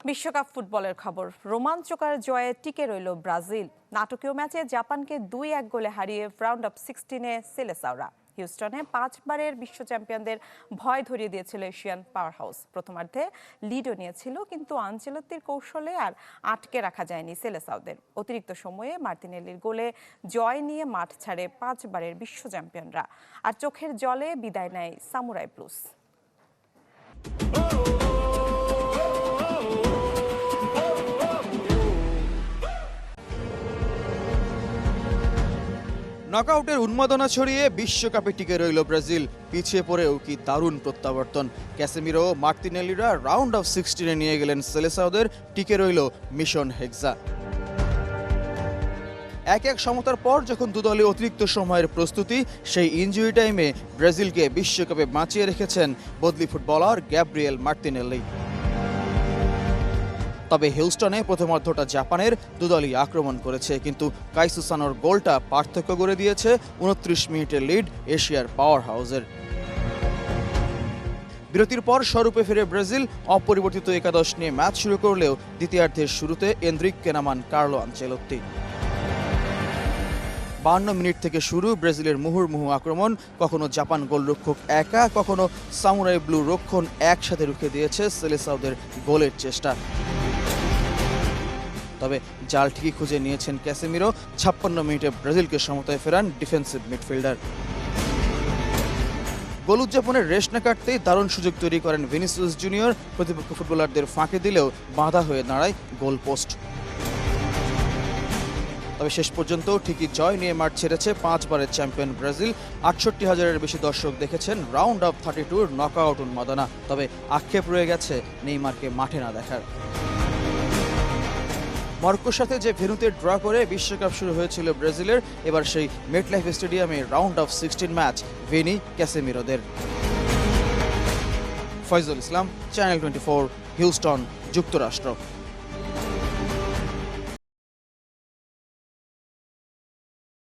বিশ্বকাপ ফুটবলের খবর। রোমাঞ্চকর জয়ে টিকে রইল ব্রাজিল। নাটকীয় ম্যাচে জাপানকে 2-1 গোলে হারিয়ে রাউন্ড অফ 16-এ সেলেসাওরা। হিউস্টনে 5বারের বিশ্ব চ্যাম্পিয়নদের ভয় ধরিয়ে দিয়েছিল এশিয়ান পাওয়ার হাউস। প্রথমার্ধে লিডও নিয়েছিল, কিন্তু আনচেলত্তির কৌশলে আর আটকে রাখা যায়নি সেলেসাওদের। অতিরিক্ত সময়ে মার্তিনেলির গোলে জয় নিয়ে মাঠ ছাড়ে 5বারের বিশ্ব চ্যাম্পিয়নরা। আর চোখের জলে বিদায় নেয় সামুরাই ব্লুজ। নকআউটের উন্মাদনা ছড়িয়ে বিশ্বকাপে টিকে রইল ব্রাজিল। পিছিয়ে পড়েও কি দারুণ প্রত্যাবর্তন। ক্যাসেমিরো, মার্তিনেলিরা রাউন্ড অফ 16-এ নিয়ে গেলেন সেলেসাওদের। টিকে রইল মিশন হেক্সা। 1-1 সমতার পর যখন দুদলে অতিরিক্ত সময়ের প্রস্তুতি, সেই ইনজুরি টাইমে ব্রাজিলকে বিশ্বকাপে বাঁচিয়ে রেখেছেন বদলি ফুটবলার গ্যাব্রিয়েল মার্তিনেলি। তবে হিউস্টনে প্রথমার্ধটা জাপানের দুদলই আক্রমণ করেছে, কিন্তু কাইসুসানোর গোলটা পার্থক্য করে দিয়েছে 29 মিনিটের লিড এশিয়ার পাওয়ার হাউসের। বিরতির পর স্বরূপে ফিরে ব্রাজিল অপরিবর্তিত একাদশ নিয়ে ম্যাচ শুরু করলেও দ্বিতীয়ার্ধের শুরুতে এনরিককে নামান কার্লো আনচেলত্তি। 52 মিনিট থেকে শুরু ব্রাজিলের মুহুর্মুহু আক্রমণ। কখনো জাপান গোলরক্ষক একা, কখনো সামুরাই ব্লু রক্ষণ একসাথে রুখে দিয়েছে সেলেসাওদের গোলের চেষ্টা। তবে জাল ঠিকই খুঁজে নিয়েছেন ক্যাসেমিরো। 56 মিনিটে ব্রাজিলকে সমতায় ফেরান ডিফেন্সিভ মিডফিল্ডার। গোল উদযাপনের রেশ না কাটতেই দারুণ সুযোগ তৈরি করেন ভিনিসিয়াস জুনিয়র। প্রতিপক্ষ ফুটবলারদের ফাঁকে দিলেও বাধা হয়ে দাঁড়ায় গোল পোস্ট। তবে শেষ পর্যন্ত ঠিকই জয় নিয়ে মাঠ ছেড়েছে 5বারের চ্যাম্পিয়ন ব্রাজিল। 68,000-এর বেশি দর্শক দেখেছেন রাউন্ড অফ 32-র নকআউট উন্মাদনা। তবে আক্ষেপ রয়ে গেছে নেইমারকে মাঠে না দেখার। মরক্কোর সাথে যে ভেন্যুতে ড্র করে বিশ্বকাপ শুরু হয়েছিল ব্রাজিলের, এবার সেই মেটলাইফ স্টেডিয়ামে রাউন্ড অফ 16 ম্যাচ ভিনি ক্যাসেমিরোদের। ফয়জুল ইসলাম, চ্যানেল 24, হিউস্টন, যুক্তরাষ্ট্র।